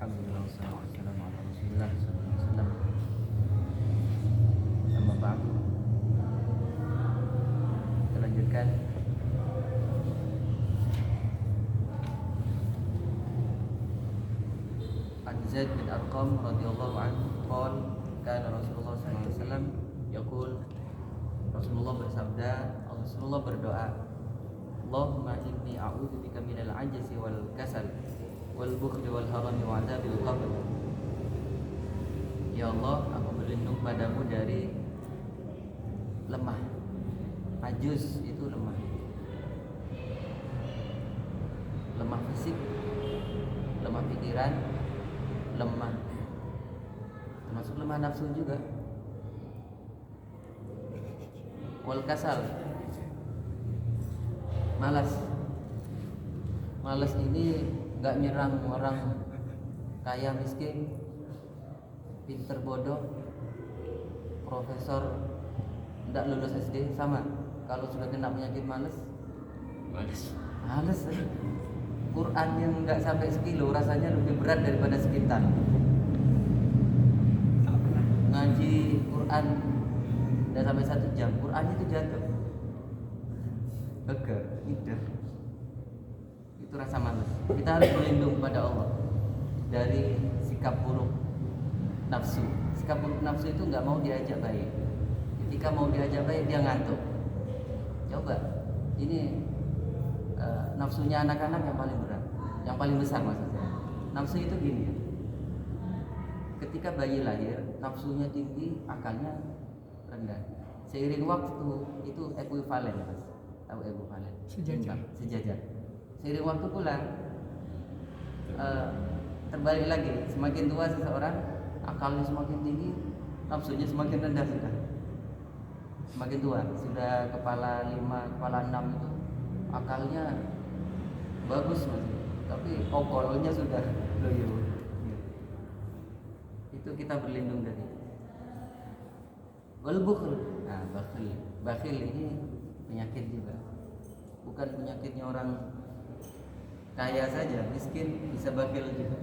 Alhamdulillah wassalamu ala Rasulillah sallallahu alaihi wasallam. Amma ba'du. Kita lanjutkan An Zaid bin Arqam radhiyallahu anhu qala kana Rasulullah sallallahu alaihi wasallam yaqul, Rasulullah bersabda, Rasulullah berdoa, Allahumma inni a'udzubika minal ajzi wal kasal wal bukhli wal harami wa adzabil qabr. Ya Allah, aku berlindung padamu dari lemah. Ajuz itu lemah. Lemah fisik, lemah pikiran, lemah termasuk lemah nafsu juga. Wal kasal, malas. Malas ini gak nyerang orang kaya miskin, pinter bodoh, profesor tidak lulus SD, sama. Kalau sudah kena penyakit males. Quran yang nggak sampai sekilo rasanya lebih berat daripada sekintal. Ngaji Quran tidak sampai 1 jam, Quran itu jatuh. Beger, tidur. Itu rasa malas. Kita harus berlindung pada Allah dari sikap buruk nafsu. Sikap buruk nafsu itu nggak mau diajak baik. Ketika mau diajak baik dia ngantuk. Coba, ini nafsunya anak-anak yang paling berat, yang paling besar maksudnya. Nafsu itu gini ya. Ketika bayi lahir, nafsunya tinggi, akalnya rendah. Seiring waktu itu ekuivalen, Mas. Tahu ekuivalen? Sejajar. Seiring waktu pula terbalik lagi. Semakin tua seseorang, akalnya semakin tinggi, nafsunya semakin rendah sudah. Semakin tua, sudah kepala 5, kepala 6 itu akalnya bagus masih, tapi okolnya sudah loyo. Itu kita berlindung dari wal bukhl. Nah, bakhil ini penyakit juga. Bukan penyakitnya orang kaya saja, miskin bisa bakhil juga.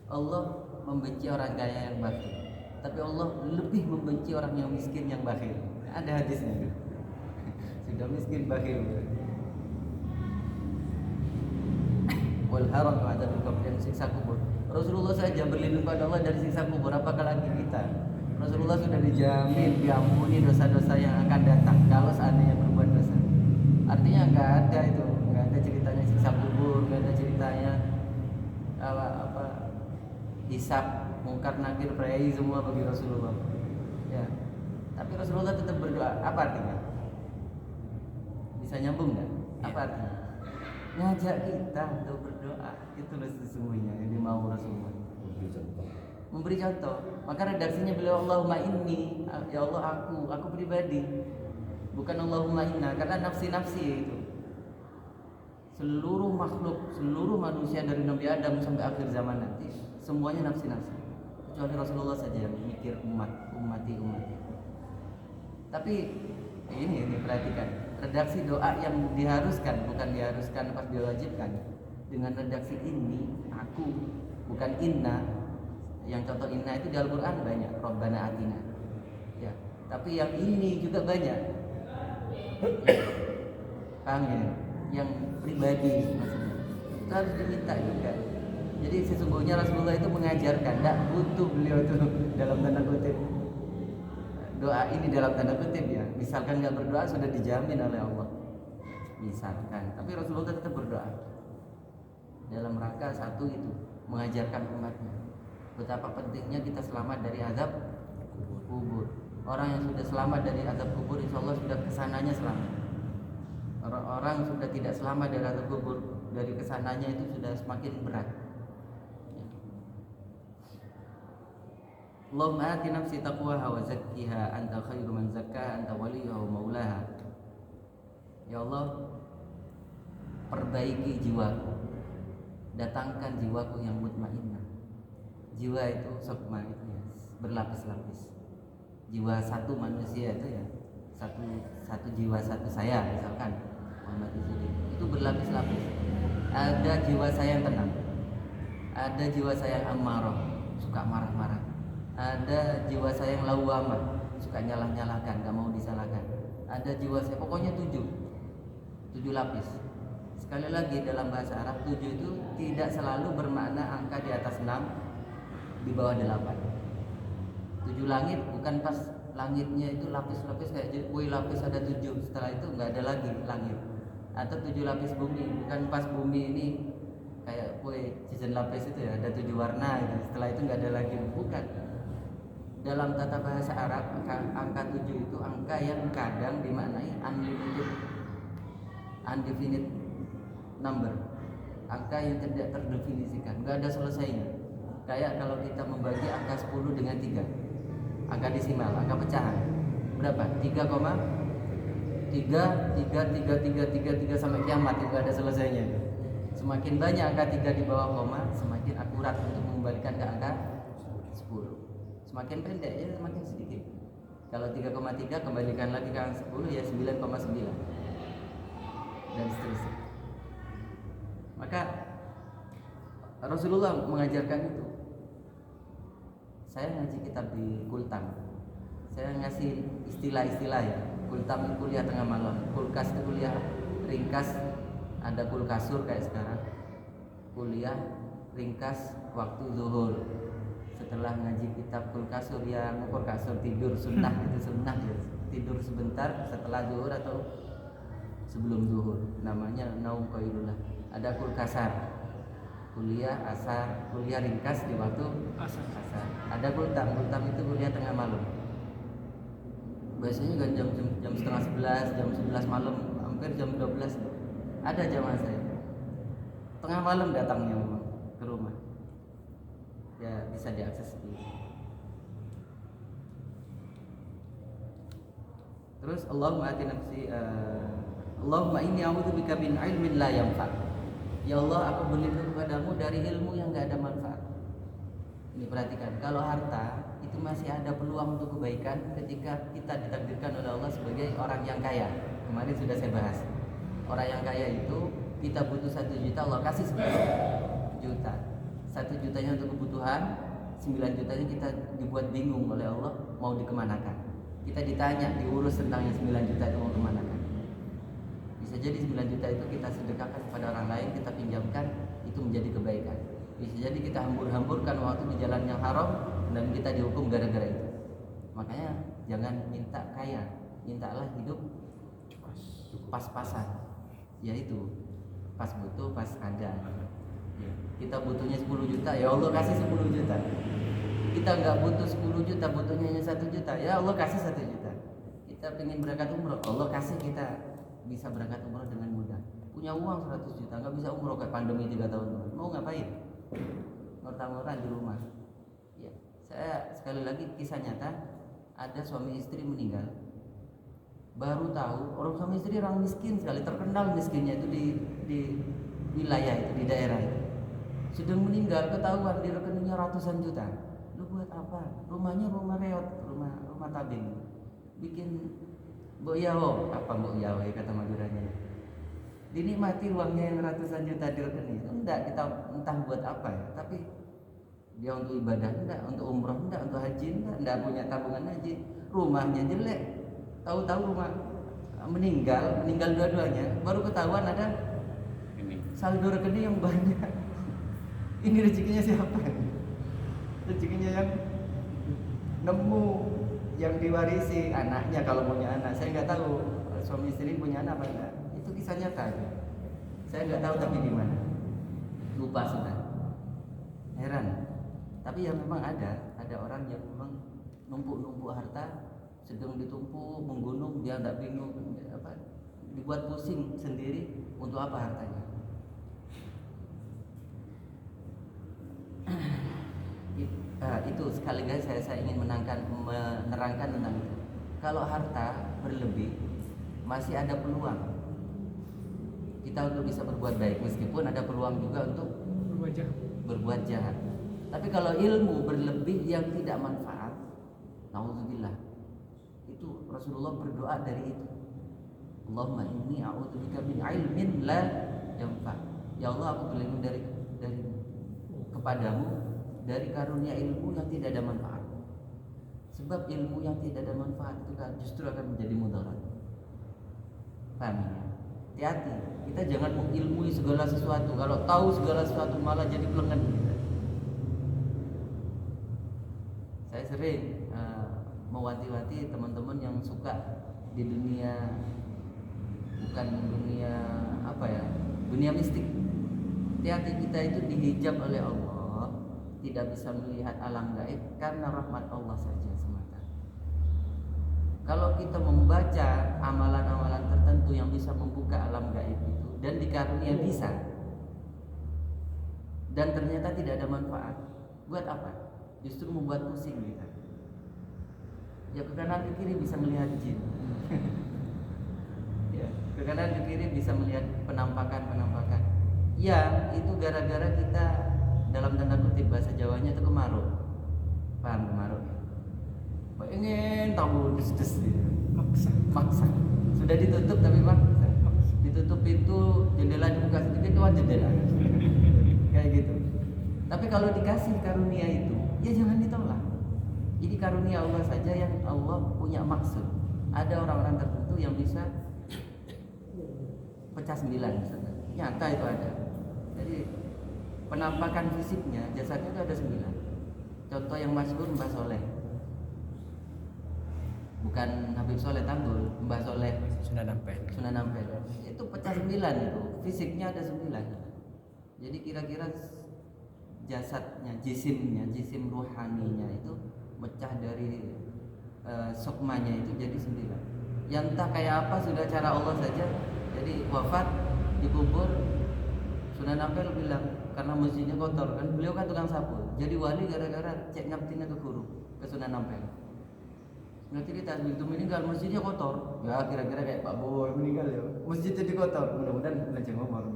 Allah membenci orang kaya yang bakhil, tapi Allah lebih membenci orang yang miskin yang bakhil. Ada hadisnya. Sudah miskin bakhil. Wal haram wa adzabil qabr, dan siksa kubur. Rasulullah saja berlindung pada Allah dari siksa kubur, apakah lagi kita? Rasulullah sudah dijamin diampuni dosa-dosa yang akan datang kalau seandainya berbuat dosa. Artinya enggak ada ceritanya siksa kubur, enggak ada ceritanya apa hisab, mungkar nakir prei semua bagi Rasulullah. Ya. Tapi Rasulullah tetap berdoa. Apa artinya? Bisa nyambung enggak? Apa artinya? Ngajak kita untuk berdoa. Itu sesungguhnya yang dimau Rasulullah. Memberi contoh. Maka redaksinya beliau Allahumma inni, ya Allah aku pribadi. Bukan Allahumma inna, karena nafsi-nafsi itu. Seluruh makhluk, seluruh manusia dari Nabi Adam sampai akhir zaman nanti, semuanya nafsi-nafsi. Kecuali Rasulullah saja yang mikir ummati. Tapi ini perhatikan. Redaksi doa yang diharuskan, bukan diharuskan pas diwajibkan. Dengan redaksi ini, aku, bukan inna. Yang contoh inna itu di Al-Quran banyak, Rabbana atina. Ya, tapi yang ini juga banyak. Paham ya? Yang pribadi maksudnya. Itu harus diminta juga. Jadi sesungguhnya Rasulullah itu mengajarkan, tidak butuh beliau itu dalam tanda kutip. Doa ini dalam tanda kutip ya. Misalkan nggak berdoa sudah dijamin oleh Allah. Misalkan, tapi Rasulullah tetap berdoa. Dalam rangka satu itu, mengajarkan umatnya betapa pentingnya kita selamat dari azab kubur. Orang yang sudah selamat dari azab kubur, insya Allah sudah kesananya selamat. Orang sudah tidak selamat dari azab kubur, dari kesananya itu sudah semakin berat. Allahumma ati nafsi taqwaha wa zakkiha anta khairu man zakkaha anta waliyuha wa maulaha. Ya Allah, perbaiki jiwaku, datangkan jiwaku yang mutmainnah. Jiwa itu sukma itu ya, berlapis-lapis. Jiwa satu manusia itu ya, satu jiwa satu saya misalkan Muhammad itu berlapis-lapis. Ada jiwa saya yang tenang, Ada jiwa sayang amarah, suka marah-marah. Ada jiwa sayang lawamah, suka nyalah-nyalahkan, gak mau disalahkan. Ada jiwa sayang, pokoknya 7 lapis. Sekali lagi dalam bahasa Arab 7 itu tidak selalu bermakna angka di atas 6, di bawah 8. 7 langit bukan pas langitnya itu lapis-lapis kayak kue lapis ada 7, setelah itu nggak ada lagi langit. Atau 7 lapis bumi, bukan pas bumi ini kayak kue jajan lapis itu ya ada 7 warna gitu. Setelah itu nggak ada lagi, bukan. Dalam tata bahasa Arab angka 7 itu angka yang kadang dimaknai unlimited, undefinite number, angka yang tidak terdefinisikan, nggak ada selesainya. Kayak kalau kita membagi angka 10 dengan 3, angka desimal, angka pecahan berapa? 3,3 sampai kiamat, itu ada selesainya. Semakin banyak angka 3 di bawah koma, semakin akurat untuk mengembalikan ke angka 10. Semakin pendek ya semakin sedikit. Kalau 3,3 kembalikan lagi ke angka 10 ya 9,9 dan seterusnya. Maka Rasulullah mengajarkan itu. Saya ngaji kitab di Kultam, saya ngasih istilah-istilah ya. Kultam itu kuliah tengah malam, kulkas itu kuliah ringkas, ada kulkasur kayak sekarang. Kuliah ringkas waktu zuhur. Setelah ngaji kitab kulkasur ya ngukur kasur tidur sunnah, itu sunnah ya. Tidur sebentar setelah zuhur atau sebelum zuhur, namanya naum qailullah. Ada kulkasar, kuliah asar, kuliah ringkas di waktu asar. Ada kultam itu kuliah tengah malam. Biasanya kan jam setengah 11, jam 11 malam, hampir jam 12. Ada jamaah saya tengah malam datangnya memang ke rumah. Ya bisa diakses dulu. Terus Allahumma ati nafsi Allahumma inni a'udzubika min ilmin la yanfa'. Ya Allah, aku berlindung kepadamu dari ilmu yang gak ada manfaat. Ini perhatikan, kalau harta itu masih ada peluang untuk kebaikan ketika kita ditakdirkan oleh Allah sebagai orang yang kaya. Kemarin sudah saya bahas. Orang yang kaya itu kita butuh 1 juta, Allah kasih 10 juta. 1 jutanya untuk kebutuhan, 9 jutanya kita dibuat bingung oleh Allah mau dikemanakan. Kita ditanya, diurus tentang yang 9 juta itu mau kemanakan. Bisa jadi 9 juta itu kita sedekahkan kepada orang lain, kita pinjamkan, itu menjadi kebaikan. Bisa jadi kita hambur-hamburkan waktu di jalan yang haram dan kita dihukum gara-gara itu. Makanya jangan minta kaya, mintalah hidup pas-pasan, yaitu pas butuh, pas ada. Ya, kita butuhnya 10 juta, ya Allah kasih 10 juta. Kita nggak butuh 10 juta, butuhnya hanya 1 juta, ya Allah kasih 1 juta. Kita ingin berangkat umroh, Allah kasih kita bisa berangkat umroh dengan mudah. Punya uang 100 juta, nggak bisa umroh kayak pandemi 3 tahun. Mau ngapain? Ngorta-ngorta di rumah. Ya, saya sekali lagi kisah nyata, ada suami istri meninggal. Baru tahu orang suami istri orang miskin sekali, terkenal miskinnya itu di wilayah itu, di daerah itu. Sudah meninggal, ketahuan di rekeningnya ratusan juta. Lu buat apa? Rumahnya rumah reot, rumah tabing. Bikin mbok yawo, apa mbok yawo ya kata Maduranya. Dinikmati uangnya yang ratusan juta di rekening. Enggak, kita entah buat apa ya, tapi dia untuk ibadah enggak, untuk umroh enggak, untuk haji enggak punya tabungan haji. Rumahnya jelek. Tahu-tahu rumah meninggal dua-duanya, baru ketahuan ada saldo rekening yang banyak. Ini rezekinya siapa? Rezekinya yang nemu, yang diwarisi anaknya kalau punya anak. Saya nggak tahu suami istri punya anak apa enggak. Itu kisah nyata. Saya nggak tahu tapi di mana. Lupa sudah. Heran. Tapi ya memang ada orang yang memang numpuk harta, sedang ditumpuk menggunung, dia nggak bingung apa, dibuat pusing sendiri untuk apa hartanya. Itu sekaligus saya ingin menerangkan tentang itu. Kalau harta berlebih masih ada peluang kita untuk bisa berbuat baik, meskipun ada peluang juga untuk berbuat jahat. Tapi kalau ilmu berlebih yang tidak manfaat, naudzubillah, itu Rasulullah berdoa dari itu. Allahumma inni a'udzubika min ilmin la yanfa. Ya Allah, aku berlindung dari kepadamu dari karunia ilmu yang tidak ada manfaat. Sebab ilmu yang tidak ada manfaat itu kan justru akan menjadi mudarat. Paham ya? Hati-hati, kita jangan mengilmui segala sesuatu. Kalau tahu segala sesuatu malah jadi pelengan kita. Saya sering mewanti-wanti teman-teman yang suka di dunia, bukan dunia dunia mistik. Hati-hati, kita itu dihijab oleh Allah, tidak bisa melihat alam gaib karena rahmat Allah saja semata. Kalau kita membaca amalan-amalan tertentu yang bisa membuka alam gaib itu dan dikarunia bisa, dan ternyata tidak ada manfaat, buat apa? Justru membuat pusing kita. Ya ke kanan ke kiri bisa melihat jin. Ya, ke kanan ke kiri bisa melihat penampakan. Ya, itu gara-gara kita dalam tanda kutip bahasa Jawanya itu kemaruk. Paham kemaruk? Pengen tahu des-des gitu. Maksa. Sudah ditutup tapi maksa. Ditutup pintu, jendela dibuka sedikit, doang jendela. Kayak gitu. Tapi kalau dikasih karunia itu, ya jangan ditolak. Ini karunia Allah saja yang Allah punya maksud. Ada orang-orang tertentu yang bisa pecah 9 misalnya. Nyata itu ada. Jadi penampakan fisiknya, jasadnya itu ada 9. Contoh yang masyhur Mbah Soleh. Bukan Habib Soleh Tanggul, Mbah Soleh Sunan Ampel. Itu pecah 9 itu. Fisiknya ada 9. Jadi kira-kira jasadnya, jisim ruhaninya itu mecah dari sukmanya itu jadi 9. Yang entah kayak apa sudah cara Allah saja. Jadi wafat dikubur, Sunan Ampel bilang karena masjidnya kotor kan, beliau kan tukang sapu. Jadi wali gara-gara cek ngaptinya ke guru ke Sunan Ampel. Nggak cerita begitu meninggal masjidnya kotor. Ya kira-kira kayak Pak Bowo meninggal ya. Masjid jadi kotor. Mudah-mudahan belajar ngomong.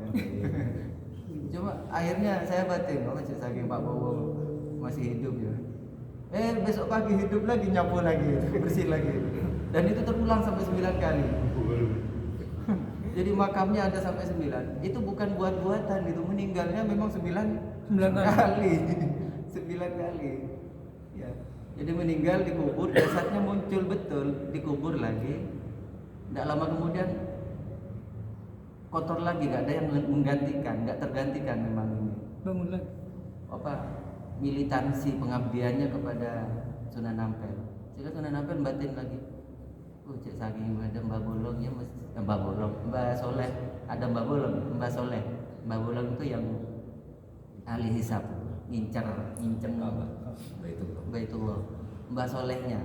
Cuma akhirnya saya batin, saking Pak Bowo masih hidup ya. Besok pagi hidup lagi, nyapu lagi, bersih lagi. Dan itu terulang sampai 9 kali. Jadi makamnya ada sampai 9. Itu bukan buat-buatan, itu meninggalnya memang 9 kali. 9 kali. Ya. Jadi meninggal dikubur, jasadnya muncul betul, dikubur lagi. Tidak lama kemudian kotor lagi, nggak ada yang menggantikan, nggak tergantikan memang ini. Bangun lagi. Militansi pengabdiannya kepada Sunan Ampel. Sehingga Sunan Ampel batin lagi. Cek saking ada Mbah Bolong ya, Mbah Soleh, ada Mbah Bolong, Mbah Soleh. Mbah Bolong itu yang ahli hisab, nginceng Baitullah. Mbah Solehnya.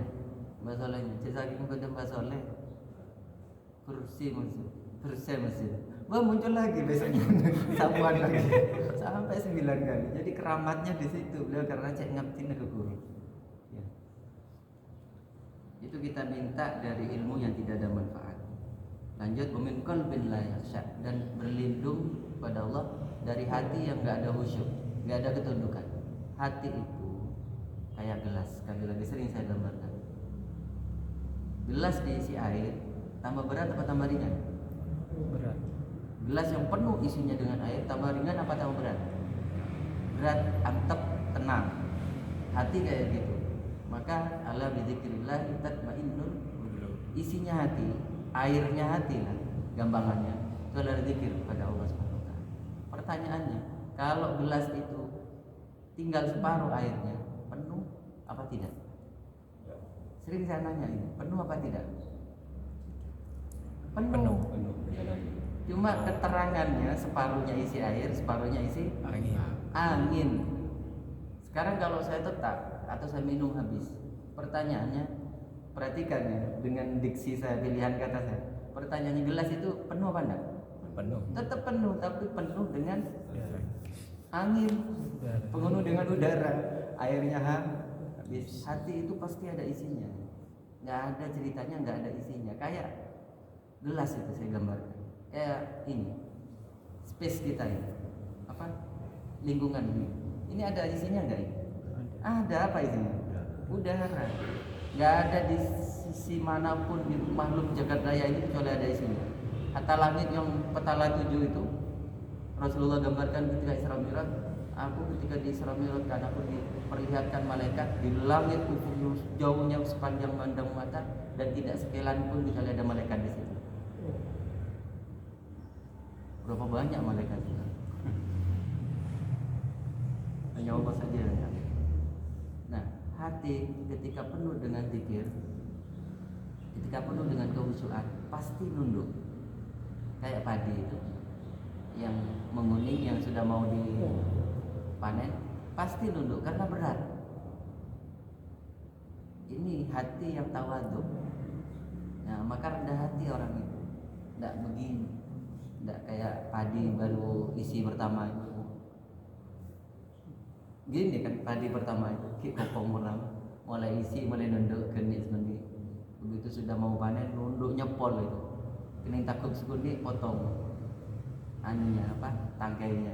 Cek saking pada Mbah Soleh. Bersih masjid. Wah muncul lagi besoknya sabuan lagi sampai 9 kali. Jadi keramatnya di situ beliau karena cek ngaptin ke guru. Ya. Itu kita minta dari ilmu yang tidak ada manfaat. Lanjut min qalbin la yakhsha, dan berlindung pada Allah dari hati yang enggak ada khusyuk, enggak ada ketundukan. Hati itu kayak gelas, sekali lagi sering saya gambarkan. Gelas diisi air, tambah berat apa tambah ringan? Berat. Gelas yang penuh isinya dengan air tambah ringan apa tambah berat? Berat, antep, tenang. Hati kayak gitu. Maka ala bidzikrillah tatmainnul qulub. Isinya hati, airnya hati lah gampangannya. Itu adalah zikir pada Allah Subhanahu wa taala. Pertanyaannya, kalau gelas itu tinggal separuh airnya, penuh apa tidak? Sering saya nanya ini, penuh apa tidak? Penuh. Cuma keterangannya separuhnya isi air, separuhnya isi angin. Sekarang kalau saya tetap atau saya minum habis, pertanyaannya, perhatikan ya dengan diksi saya, pilihan kata saya. Pertanyaannya, gelas itu penuh apa enggak? Penuh. Tetap penuh, tapi penuh dengan angin, penuh dengan udara, airnya habis. Hati itu pasti ada isinya. Nggak ada ceritanya nggak ada isinya. Kayak gelas itu saya gambarkan. Kayak ini space kita ini lingkungan ini ada isinya enggak ini? Ada apa isinya? Udara. Enggak ada di sisi manapun di makhluk jagat raya ini kecuali ada isinya. Hatta langit yang petala 7 itu Rasulullah gambarkan ketika Isra Mi'raj, Aku ketika di Isra Mi'raj aku diperlihatkan malaikat di langit ufuk jauhnya sepanjang mandang mata dan tidak sekilan pun bisa lihat ada malaikat di situ. Berapa banyak malaikat itu? Hanya Allah saja yang tahu. Nah, hati ketika penuh dengan zikir, ketika penuh dengan kehusuan, pasti nunduk. Kayak padi itu yang menguning, yang sudah mau dipanen, pasti nunduk karena berat. Ini hati yang tawadhu. Nah, maka rendah hati orang itu. Tidak begini, tidak kayak padi baru isi pertama itu. Gini kan padi pertama itu, kita pemurang, mulai isi, mulai nunduk, kenis sendi. Begitu sudah mau panen, nunduk nyepol itu. Kening takut sekundi potong anunya tangkainya.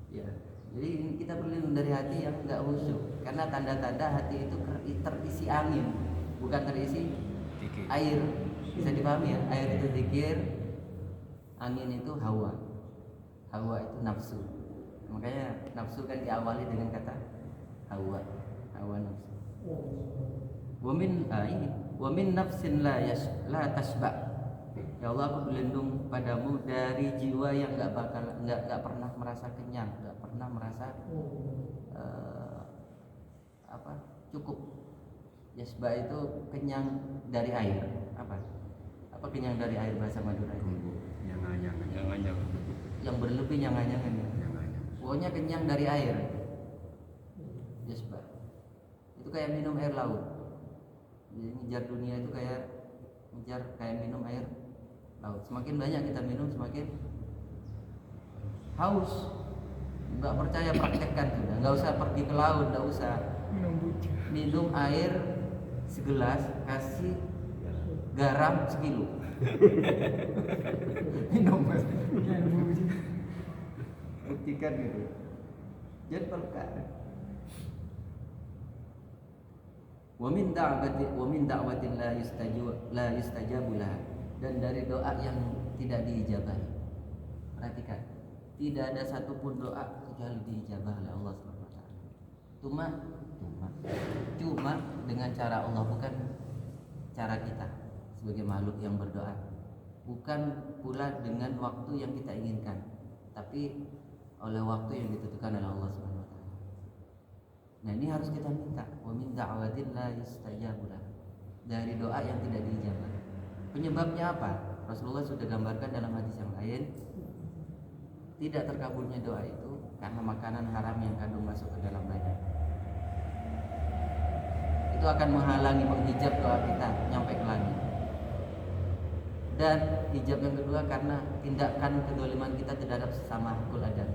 Ya, jadi kita berlindung dari hati yang enggak khusyuk, karena tanda-tanda hati itu terisi angin, bukan terisi air. Bisa dipahami ya, air itu zikir, angin itu hawa, hawa itu nafsu. Makanya nafsu kan diawali dengan kata hawa, hawa nafsu. Wamin nafsin la tasba. Ya Allah, aku berlindung padamu dari jiwa yang nggak pernah merasa kenyang, nggak pernah merasa cukup. Yasba itu kenyang dari air. Apa kenyang dari air bahasa Madura itu? Yang berlebih nyang-nyangan ya. Pokoknya kenyang dari air. Yasba. Itu kayak minum air laut. Jadi ngejar dunia itu kayak minum air laut. Semakin banyak kita minum, semakin haus. Nggak percaya, praktekkan sudah. Nggak usah pergi ke laut, nggak usah. Minum air segelas, kasih garam sekilo. Minum. Buktikan gitu. Jangan pelukar. Wa min da'watin la yustajabu laha, dan dari doa yang tidak diijabahi. Perhatikan, tidak ada satupun doa kecuali diijabah oleh Allah Subhanahu wa taala. Cuma dengan cara Allah, bukan cara kita sebagai makhluk yang berdoa. Bukan pula dengan waktu yang kita inginkan, tapi oleh waktu yang ditentukan oleh Allah Subhanahu wa taala. Nah, ini harus kita minta. Wa min da'watin la yustajabu laha, dari doa yang tidak diijabah. Penyebabnya apa? Rasulullah sudah gambarkan dalam hadis yang lain. Tidak terkabulnya doa itu karena makanan haram yang kandung masuk ke dalam badan. Itu akan menghalangi, menghijab doa kita nyampe ke langit. Dan hijab yang kedua karena tindakan kedoliman kita terhadap sesama hakul adam.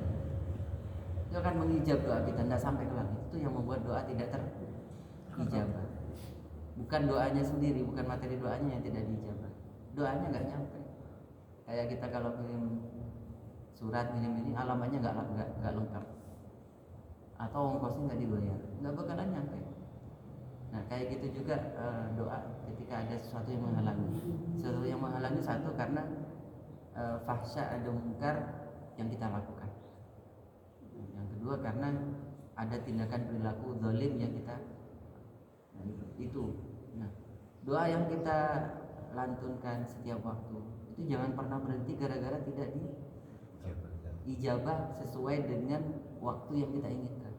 Itu akan menghijab doa kita tidak sampai ke langit. Itu yang membuat doa tidak terijabah. Bukan doanya sendiri, bukan materi doanya yang tidak diijabah. Doanya nggak nyampe. Kayak kita kalau kirim surat, kirim ini, alamatnya nggak lengkap, atau ongkosnya nggak dibayar, nggak bakalan nyampe. Nah, kayak gitu juga doa ketika ada sesuatu yang menghalangi. Sesuatu yang menghalangi, satu karena fahsya, ada mungkar yang kita lakukan. Yang kedua karena ada tindakan perilaku zalim yang kita itu. Nah, doa yang kita lantunkan setiap waktu itu jangan pernah berhenti gara-gara tidak diijabah sesuai dengan waktu yang kita inginkan.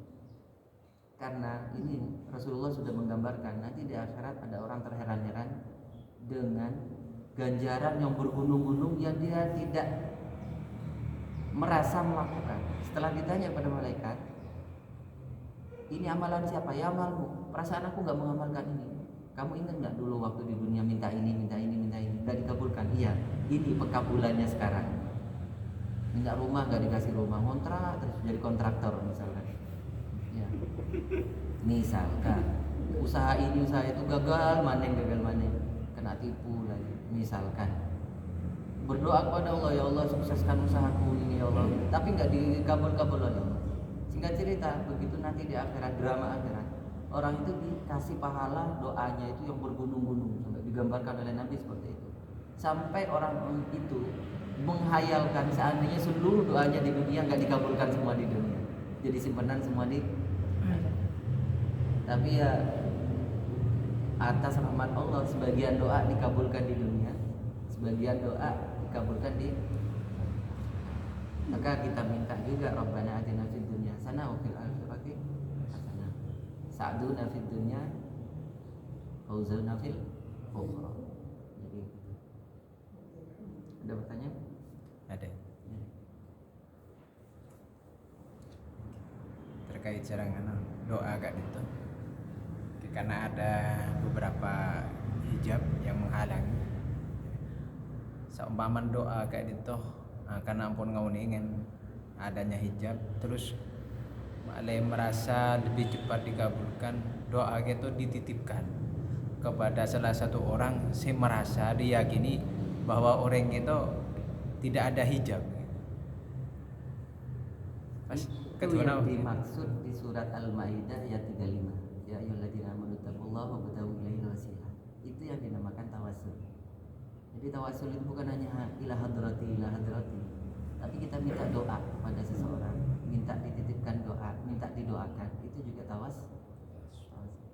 Karena ini Rasulullah sudah menggambarkan nanti di akhirat ada orang terheran-heran dengan ganjaran yang bergunung-gunung yang dia tidak merasa melakukan. Setelah ditanya pada malaikat, ini amalan siapa? Ya amalmu. Perasaan aku nggak mengamalkan ini. Kamu ingat nggak dulu waktu di dunia minta ini, nggak dikabulkan? Iya, ini pekabulannya sekarang. Minta rumah nggak dikasih rumah, kontrak terus jadi kontraktor misalkan. Ya. Misalkan usaha ini usaha itu gagal manen, kena tipu lagi. Misalkan berdoa kepada Allah, ya Allah sukseskan usahaku ini ya Allah, tapi nggak dikabul-kabul oleh Allah. Singkat cerita, begitu nanti di akhirat, drama akhirat, orang itu dikasih pahala doanya itu yang bergunung-gunung, sampai digambarkan oleh Nabi seperti itu. Sampai orang itu menghayalkan seandainya seluruh doanya di dunia nggak dikabulkan semua di dunia, jadi simpanan semua di. Tapi ya atas rahmat Allah sebagian doa dikabulkan di dunia, sebagian doa dikabulkan di. Maka kita minta juga Rabbana atina fid dunya hasanah wa fil akhirati hasanah. Sa'duna fid dunya fauzana fil ukhra. Jadi ada pertanyaan? Ada. Terkait serangan doa kak itu, karena ada beberapa hijab yang menghalangi. Seumpama doa kayak itu, karena ampun ingin adanya hijab, terus malah merasa lebih cepat dikabulkan, doa itu dititipkan kepada salah satu orang, saya merasa diyakini bahwa orang itu tidak ada hijab. Pas Itu yang dimaksud di surat Al-Maidah ayat 35. Ya ayyuhalladzina amanu taqullaha wa btaghu ilaihi wasilah. Itu yang dinamakan tawasul. Jadi tawasul itu bukan hanya ila hadrati, tapi kita minta doa pada seseorang, minta dititipkan doa, minta didoakan, itu juga tawasul.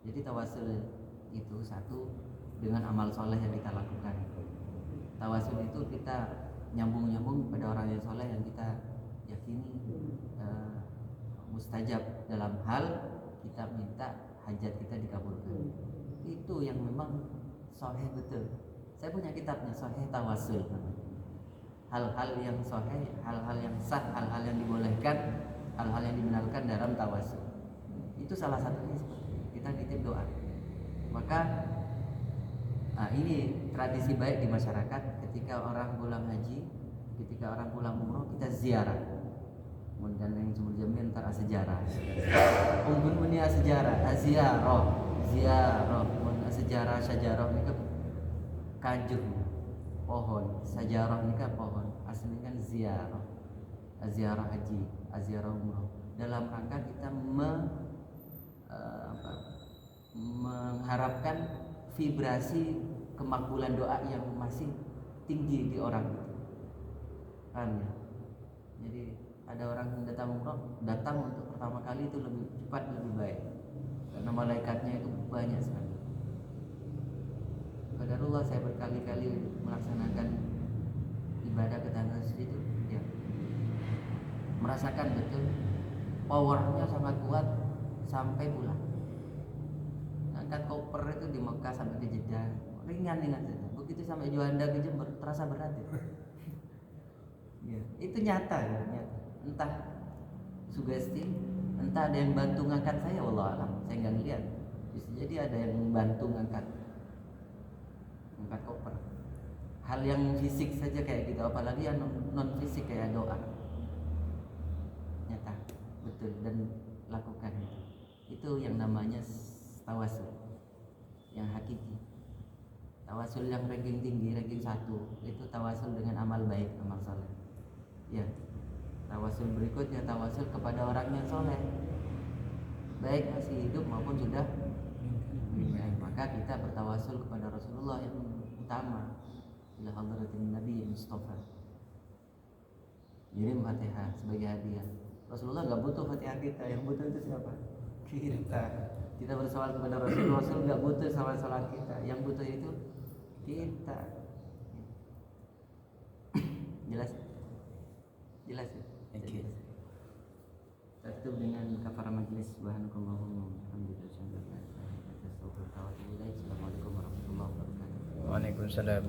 Jadi tawasul itu satu dengan amal soleh yang kita lakukan. Tawasul itu kita nyambung pada orang yang soleh yang kita yakini mustajab dalam hal kita minta hajat kita dikabulkan. Itu yang memang soleh betul. Saya punya kitabnya Sahih Tawasul. Hal-hal yang sahih, hal-hal yang sah, hal-hal yang dibolehkan, hal-hal yang dibenarkan dalam tawasul. Itu salah satunya seperti itu. Kita nitip doa. Maka ini tradisi baik di masyarakat. Ketika orang pulang haji, ketika orang pulang umroh, kita ziarah. Dan yang sumber jamin antara sejarah. Umpun punya sejarah, ziarah, sejarah ini kan kajuh pohon, sejarah ini kan pohon, aslinya kan ziarah haji, ziarah umroh. Dalam rangka kita mengharapkan vibrasi kemakbulan doa yang masih tinggi di orang itu. Paham ya? Jadi ada orang yang datang untuk pertama kali itu lebih cepat, lebih baik, karena malaikatnya itu banyak sekali. Qadarullah saya berkali-kali melaksanakan ibadah ke tanah suci itu, ya, merasakan betul powernya sangat kuat sampai pulang. Angkat koper itu di Mekah sampai ke Jeddah ringan saja. Begitu sampai Juanda ke Jember terasa berat itu. Ya, itu nyata ya, nyata. Entah sugesti, entah ada yang bantu ngangkat saya, wallah alam, saya nggak lihat. Bisa jadi ada yang bantu ngangkat koper. Hal yang fisik saja kayak gitu, apalagi yang non fisik kayak doa. Nyata, betul, dan lakukan itu. Itu yang namanya tawasul, yang hakiki. Tawasul yang ranking tinggi, ranking 1 itu tawasul dengan amal baik, amal soleh. Ya. Tawasul berikutnya tawasul kepada orang yang soleh, baik masih hidup maupun sudah meninggal. Maka kita bertawasul kepada Rasulullah yang utama, ila hadratin Nabi Mustafa. Kirim Fatihah sebagai hadiah. Rasulullah nggak butuh Fatihah kita, yang butuh itu siapa? Kita. Kita bersoal kepada Rasul. Rasul nggak butuh salat kita, yang butuh itu kita. Jelas? Jelas ya? Oke. Tutup dengan kafara majlis. Subhanakallahumma wa bihamdika asyhadu an la ilaha illa anta astaghfiruka wa atubu ilaik. Assalamualaikum warahmatullahi wabarakatuh. Waalaikumsalam.